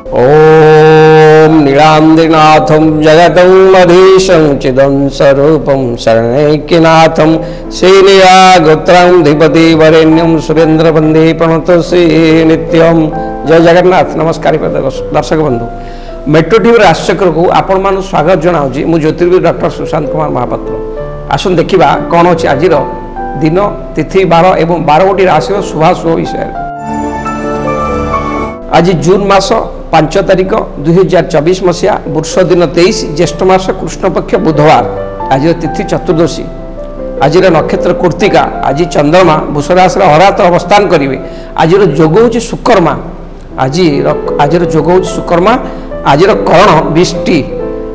ओम नीलांद्रिनाथम जगतं मधीशं चिदं स्वरूपं शरणैक्यनाथं श्रीनिया गोत्रं धीपति वरेण्यं सुरेंद्र वंदे प्रणतोषि नित्यं। जय जगन्नाथ। नमस्कार दर्शक बंधु, मेट्रो टीवी राष्ट्रचक्र को आपण मान स्वागत जनाऊँगी। मु ज्योतिर्विद डॉक्टर सुशांत कुमार महापात्र। आसन देखा कौन अच्छे आज दिन तिथि बार एवं 12 राशि शुभाशुभ विषय। आज जून मास 5 तारिख 2024 मसीहा वर्ष दिन 23 ज्येष्ठ मास कृष्ण पक्ष बुधवार। आज तिथि चतुर्दशी। आज नक्षत्र कृत्तिका। आज चंद्रमा वृष राशि अरात अवस्थान करेंगे। आज जोग हूँ शुक्रमा। आज जोग हूँ शुक्रमा। आज करण बिष्टि।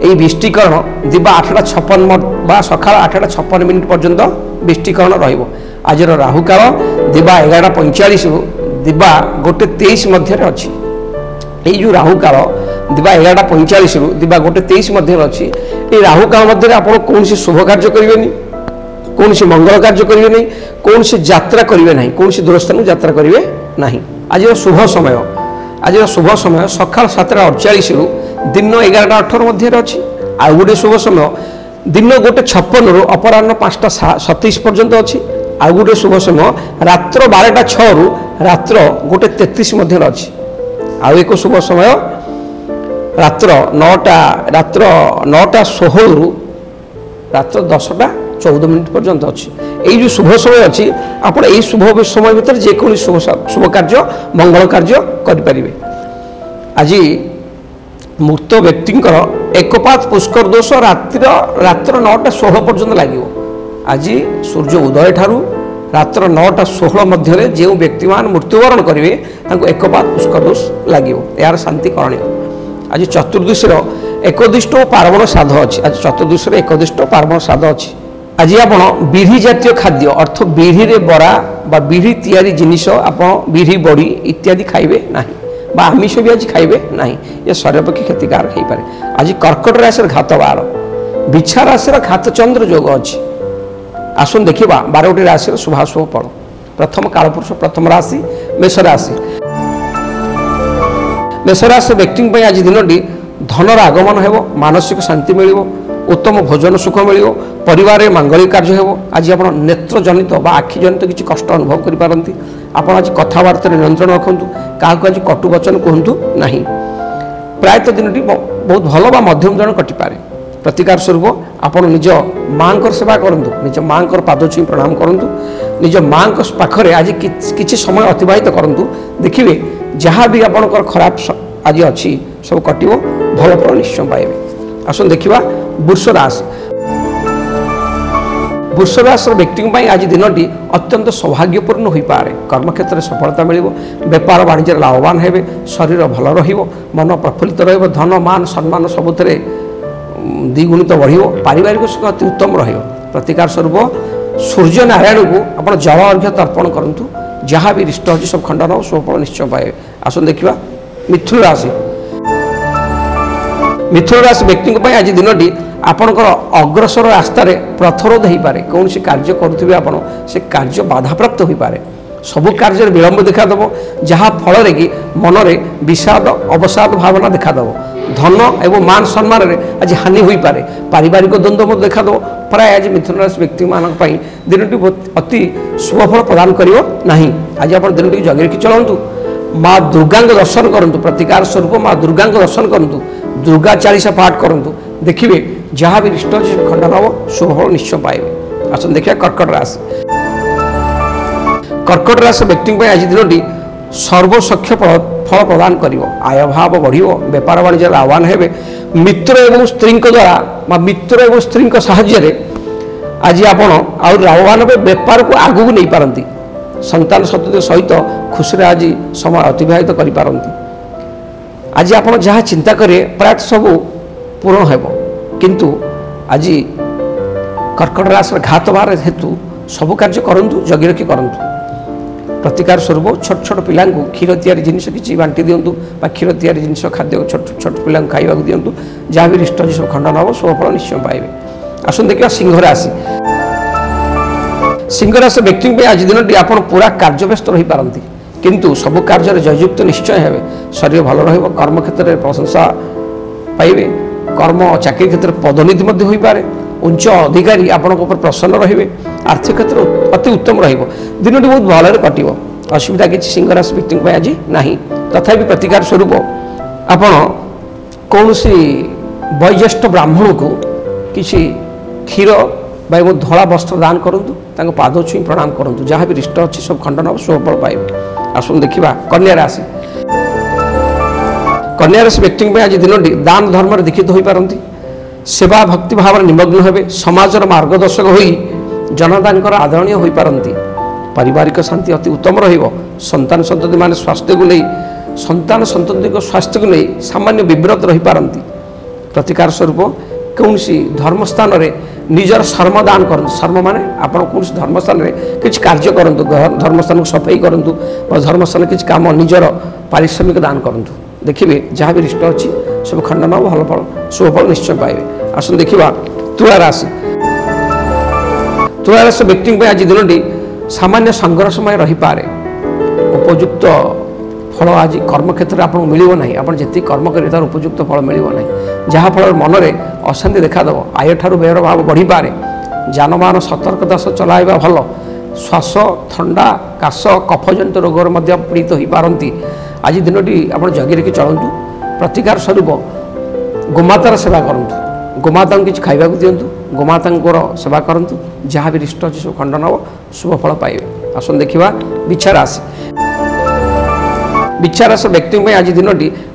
यही बिष्टिकरण दिबा 8:56 सका 8:56 पर्यंत बिष्टिकरण रहिबो। आज राहु काल दिबा 11:45 दिबा 1:23 मध्य अच्छी। यही जो राहु काल दिबा 11:45 दिबा 1:23 मध्य अच्छी। ये राहु काल मध्य आप कौन शुभ कार्य करेंगे, कौन मंगल कार्य करेंगे नहीं, कौन यात्रा करेंगे ना, कौन दूर स्थान यात्रा करेंगे ना। आज शुभ समय, आज शुभ समय सका 7:48 दिन 11:18 मध्य अच्छी। आ गोटे शुभ समय दिन 1:56 अपराह्न 5:37 पर्यंत अच्छी। आ गोटे शुभ समय रात्र 12:06 रात्र 1:33 मध्य अच्छी। आउ एक शुभ समय रात्र 9:16 रात्र 10:14 पर्यंत अच्छी। यही जो शुभ समय अच्छी आप शुभ समय भर जेको शुभ कार्य मंगल कार्य करें। आज मृत व्यक्ति एकपात पुष्कर दोष रात्र 9:16 पर्यंत लगे। आज सूर्य उदय ठारू रात्र 9:16 मध्य जो व्यक्ति मान मृत्युवरण करेंगे एकपात पुष्कर दोष लगे। यार शांति करणीय। आज चतुर्दशी एकदिष्ट पार्वण श्राद्ध अच्छी। आज चतुर्दशी एकदिष्ट पार्वण श्राद्ध अच्छी। आज आप बिढ़ी जातीय खाद्य अर्थ बिढ़ी रे बरा बा बिढ़ी तैयारी जिनिस आप बिढ़ी बड़ी इत्यादि खाइबे नहीं बा आमिष भी आज खाइबे नहीं। ये शरीर पक्षे क्षतिकारक हो पारे। आज कर्कट राशि घात 12 बिछा राशि घात चंद्र जोग अच्छी। आसन देखा 12 राशि शुभाशुभ फल। प्रथम कालपुरुष प्रथम राशि मेष राशि। मेष राशि व्यक्ति आज दिनटी धनर आगमन हो, मानसिक शांति मिल, उत्तम भोजन सुख मिल, परिवार मांगलिक कार्य हो। आज आप नेत्र जनित बा आखि जनित किसी कष्ट अनुभव करपारती। आप आज कथबार्ता नियंत्रण रखु, क्या आज कटु वचन कहतु ना। प्रायतः दिनटी बहुत भल बा मध्यम जन कटिपारे। प्रतिकार स्वरूप आप निज माँ सेवा करूँ, निज माँ पाद छुई प्रणाम करूँ, निज माँ पाखरे आज किसी समय अतिबाहित करूँ। देखिए जहाँ भी आप खराब आज अच्छी सब कटो, भल फल निश्चय पाइबे। आसन देखा वृष राशि। वृष राशि व्यक्ति आज दिनटी अत्यंत सौभाग्यपूर्ण हो पाए। कर्मक्षेत्र में सफलता मिल, बेपार वाणिज्य लाभवान हे, शरीर भल मन प्रफुल्लित धन मान सम्मान सबुथे द्विगुणित बढ़, पारिवारिक सुख अति उत्तम प्रतिकार स्वरूप सूर्य नारायण को आप जल अर्घ्य तर्पण करूँ। जहाँ भी रिष्ट अच्छी सब खंडन हो, सुफल निश्चय पाए। आसन देखा मिथुन राशि। मिथुन राशि व्यक्ति आज दिनटी आपणकर अग्रसर रास्तार प्रथरोध हो पाए। कौन कार्य करुवे आप से कार्य बाधाप्राप्त हो पाए। सबु कार्य विलंब देखादेव, जहाँ फल कि मन में विषाद अवसाद भावना देखादेव। धन एवं मान सम्मान आज हानि हो पाए। पारिवारिक द्वंद्व देखादेव। प्राय आज मिथुन राशि व्यक्ति मानी दिनटी अति शुभफल प्रदान करियो नहीं। आज आप दिनटी जगह कि चलतु, माँ दुर्गा दर्शन करूँ। प्रतिकार स्वरूप माँ दुर्गा दर्शन करूँ, दुर्गा चालीसा पाठ करूँ। देखिए जहाँ भी रिष्ट खंडन हम शुभफल निश्चय पाइबे। आसन देखिए कर्कट राशि। कर्कट राशि व्यक्ति आज दिनटी सर्वसख्य फल प्रदान कर, आय भाव बढ़, बेपार वाणिज्य लाभवान हे। मित्र एवं स्त्री द्वारा मित्र एवं स्त्री साहाय्य आज आप लाभवान हे, बेपार को आगू नहीं पारती। संतान सतति सहित खुशी आज समय अतिबाहित करें। आज आप जहाँ चिंता करें प्राय सब पूर्ण हो, किंतु आज कर्कट राशि घात बार हेतु सब कार्य करूँ, जगी रखी करूँ। प्रतिकार स्वरूप छोट छोट पिला क्षीर तैयारी जिनिस किसी बांटी दिंतु, क्षीर तैयारी जिनिस खाद्य छोट छोट पिला खाइबा दिंतु। जहाँ भी रिष्ट सब खंडन हम शुभफल निश्चय पाइबे। आसन देखा सिंह राशि। सिंह राशि व्यक्ति आज दिनटी आप पूरा कार्य व्यस्त रही पारती। किंतु सबु कार्य जययुक्त निश्चय हे शरीर भल कर्मक्षेत्र में प्रशंसा पाइबे कर्म चाकरी क्षेत्र में पदोन्नति हो पारे उच्च अधिकारी आपण प्रसन्न रे आर्थिक क्षेत्र अति उत्तम दिन बहुत भल कट असुविधा किसी सिंह राशि व्यक्ति आज ना तथा प्रतिकार स्वरूप आपण कौन वयोज्येष्ठ ब्राह्मण को किसी क्षीर धला वस्त्र दान करूँ पाद छुई प्रणाम करूँ जहाँ भी रिष्ट अच्छी सब खंडन हम शुभफल पाइबे। आसुन देखा कन्या राशि व्यक्ति आज दिन दान धर्म दीक्षित हो पारती सेवा भक्ति भाव निमग्न हेबे समाजर मार्गदर्शक हो जनता आदरणीय हो पारती पारिवारिक शांति अति उत्तम संतान संतति मान स्वास्थ्य को नहीं संतान संतति स्वास्थ्य को नहीं सामान्य विव्रत रही पारती प्रतिकार स्वरूप कौन धर्मस्थान निजर शर्म दान कर शर्म माने आप कौन धर्मस्थान किसी कार्य करूँ धर्मस्थान को सफाई करूँ धर्मस्थान किसी कम निजर पारिश्रमिक दान करूँ देखिए जहाँ भी रिष्ट अच्छी सब खंडन भल फल शुभफल निश्चय पाइबे। आसन देखा तुला राशि व्यक्ति आज दिन सामान्य संघर्षमय रही पारे उपयुक्त फल आज कर्म क्षेत्र में आपको मिल ना आप जी कर्म करेंगे तार उपयुक्त फल मिल ना जहाँफल मन में अशांति देखादेव आय ठार व्ययर भाव बढ़ी पारे जानवाहन सतर्कता सह चलाइबा भल श्वास थंडा काश कफजनित रोगर पीड़ित हो पारती आज दिन आप जगी रखी चलतु प्रतिकार स्वरूप गोमातार सेवा करूँ गोमाता किसी खावा दिंतु गोमाता सेवा करूँ जहाँ भी रिष्ट अच्छी सब खंडन हम शुभफल पाइबे। आसन देखा बिछा राशि व्यक्ति आज दिन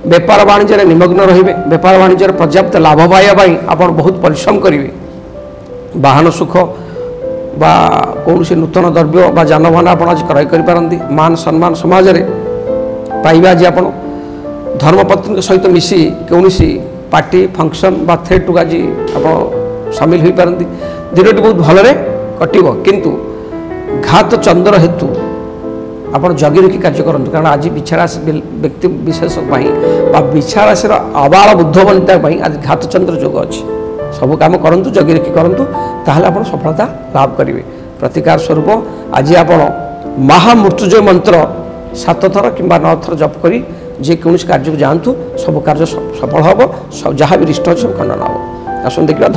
बेपार वाणिज्य निमग्न रे बेपार वाणिज्य पर्याप्त लाभ पाइबापी आप बहुत परिश्रम करेंगे वाहन सुख बा कौन नूतन द्रव्य बा जानवाहन आप आज क्रय करपारती मान सम्मान समाज में पाइबा आज आप धर्मपत्नी सहित मिसी कौन पार्टी फंक्शन बा थ्रेट आज आप सामिल हो पारती दिन बहुत भलरे कटिव किंतु घात चंद्र हेतु आप जगी रखी कार्य करूँ कारण आज बिछा राशि व्यक्ति विशेष बिछा राशि आबाल बुद्ध बनिता आज घात चंद्र जोग अच्छी सब कम करूँ जगी रखी करूँ ताहले आप सफलता लाभ करेंगे। प्रतिकार स्वरूप आज आप महामृत्युंजय मंत्र 7 थर कि 9 थर जप करी जेकोसी कार्य को जातु सब कार्य सफल हम जहाँ भी रिष्ट सब खंडन हम। आसन देखा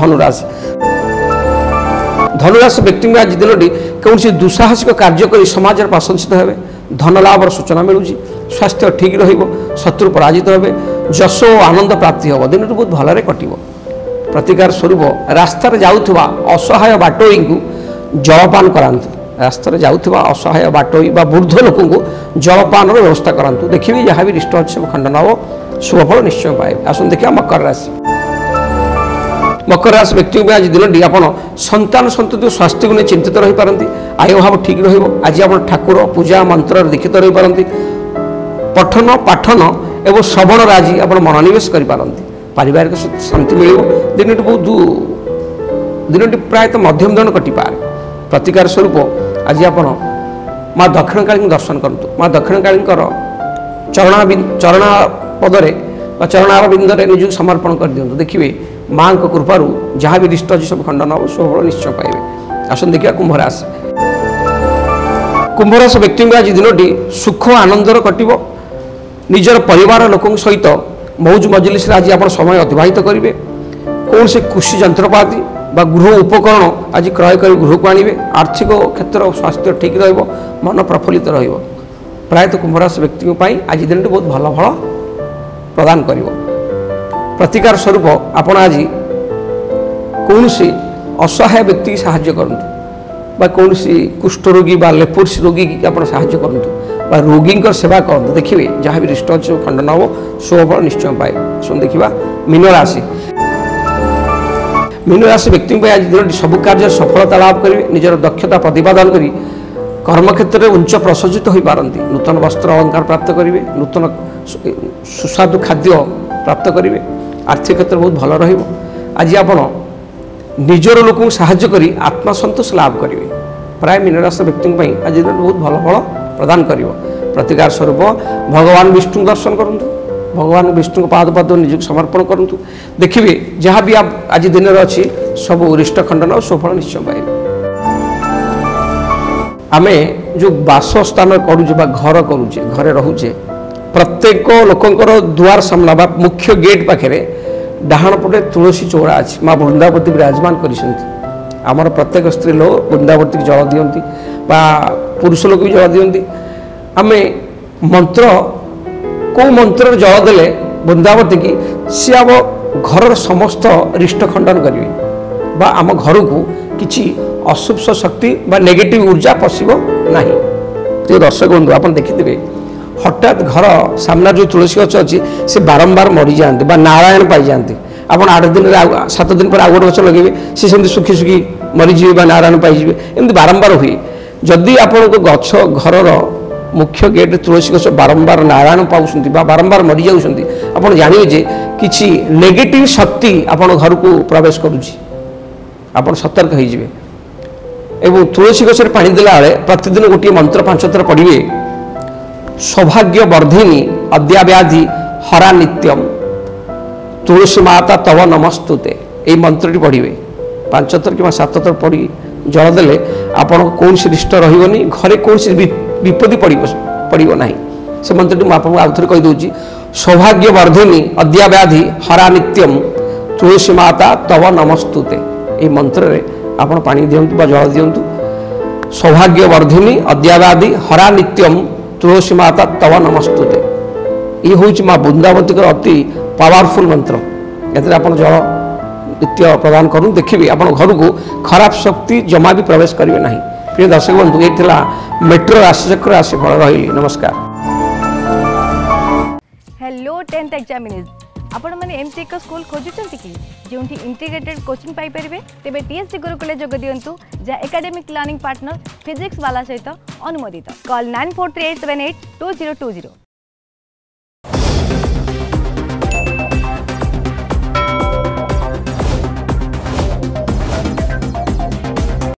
धनुराशि व्यक्ति आज दिन कौन दुस्साहसिक कार्य कर समाज प्रशंसित हे धन लाभर सूचना मिलूँ स्वास्थ्य ठीक शत्रु पराजित हे जश और आनंद प्राप्ति हम दिन बहुत भलरे कट प्रतिकार स्वरूप रास्ता जाऊा असहाय बाटोई को जलपान करातु रास्ता जाऊा असहाय बाटोई वृद्ध लोक जलपान व्यवस्था करातु देखिए जहाँ भी रिष्ट अच्छे सब खंडन हम शुभफल निश्चय पाए। आसन देखा मकर राशि व्यक्ति आज दिन आप संतान संतति स्वास्थ्य को नहीं चिंतित रही पारती आय भाव ठीक रज आप ठाकुर पूजा मंत्र दीक्षित रही पारती पठन पाठन एवं श्रवण आज आप मनोनिवेश करें पारिवारिक शांति मिल दिन बहुत दिन प्रायतः मध्यम दिन कटिपारे। प्रतिकार स्वरूप आज आप माँ दक्षिणकाली दर्शन करूँ माँ दक्षिणकाली चरणा पदरे चरणार बिंदे निज समर्पण कर दिंतु देखिए माँ कृपार जहाँ भी रिष्ट अच्छी सब खंडन हम शुभफल निश्चय पाइबे। आसन देखा कुंभराशि व्यक्ति आज दिन सुख आनंदर कट निजर परिवार लोक सहित मौज मजलिस आज आप समय अतिबाहित करेंगे कौन से कृषि जंत्रपाति बा गृह उपकरण आज क्रय कर गृह को आणवे आर्थिक क्षेत्र स्वास्थ्य ठीक मन प्रफुल्लित प्रायतः कुंभराशि व्यक्ति आज दिन बहुत भल फल प्रदान कर। प्रतिकार स्वरूप आपण आज कौन असहाय व्यक्ति साहाय्य करूँ बा कौन कुष्ठ रोगी बा लेप्रोसी रोगी की आप साहाय्य करूँ बा रोगी सेवा करूँ देखिए जहाँ भी रिष्ट अच्छे खंडन हम शुभफल निश्चय पाए। सुन देखा मीन राशि व्यक्ति आज दिन सब कार्य सफलता लाभ करेंगे निजर दक्षता प्रतिपादन कर कर्मक्षेत्र में उच्च प्रसज्जित हो पारती नूतन वस्त्र अलंकार प्राप्त करेंगे नूतन सुस्वादु खाद्य प्राप्त करेंगे आर्थिक क्षेत्र बहुत भल रज आप निजर लोक साहाय्य कर आत्मसंतोष लाभ करेंगे प्राय मीन राशि व्यक्ति आज दिन बहुत भल फल प्रदान कर। प्रतिकार स्वरूप भगवान विष्णु दर्शन करूँ भगवान विष्णु पाद पद निज समर्पण करूँ देखिए जहाँ भी आप आज दिन अच्छी सब रिष्ट खंडन और सुफल निश्चय पाए। आमे जो बासस्थान करुचे बा घर करुचे घरे रोचे प्रत्येक लोकंकर दुआर सामना बा मुख्य गेट पाखे डाहाण पटे तुलसी चौड़ा अच्छी माँ वृंदावती विराजमान कर प्रत्येक स्त्री लोक वृंदावती की जल दियंती बा पुरुष लोक भी जल दियंती आमे मंत्र को मंत्र जल देले वृंदावती की सी आम घर समस्त रिष्ट खंडन करेंगे बा आम घर को किसी अशुभ शक्ति बा नेगेटिव ऊर्जा पशिब ना। तो दर्शक बंधु आप देखिथे हठात घर सामना जो तुलसी गच अच्छी से बारंबार मरी जाते बा नारायण पाई जाते आप 8 दिन 7 दिन पर आउ गोटे गच लगे सी सेमती सुखी सुखी मरीजे बा नारायण पाई एमती बारंबार हुए जदि आपण गच घर मुख्य गेट तुलसी गच बारंबार नारायण पाँच बारंबार मरी जाऊँच आप जानवे जे किसी नेगेटिव शक्ति आपण घर को प्रवेश करुच्ची आप सतर्क होइजिबे। एवं तुलसी गछरे पानी देला बेले प्रतिदिन गोटे मंत्र 5 थर पढ़िए सौभाग्य वर्धिनी अद्याव्याधि हरा नित्यम तुलसी माता तव नमस्तुते यही मंत्रटी पढ़िए 5 थर कि 7 थर पढ़ी जल देले आपण कौन रिष्ट रही घरे कौन विपत्ति पड़ो ना से मंत्रटी मुझे आपको आउ थे कहीदे सौभाग्य वर्धिनी अद्याव्याधि हरा नित्यम तुलसी माता तव नमस्तुते ये मंत्र रे आपण पानी दियंतु बा जल दियंतु सौभाग्य वर्धिनी अद्याव्याधि हरा नित्यम तुलसी माता तव नमस्तुते ये हूँ माँ वृंदावती अति पावरफुल मंत्र ये आप जल नित्य प्रदान करूँ देखिए आप घर को खराब शक्ति जमा भी प्रवेश करेंगे ना। प्रिय दर्शक बंधु ये मेट्रो राशिचक्र राशिफल रही। नमस्कार। हेलो 10th एग्जामिनीज आपण मैंने एमती एक स्कूल खोजुंट कि जो इंटीग्रेटेड कोचिंग पाई परिबे तेबे टीएससी गुरुकुल जोग दियंतु जा एकेडमिक लर्निंग पार्टनर फिजिक्स वाला सहित अनुमोदित। कॉल 9438782020।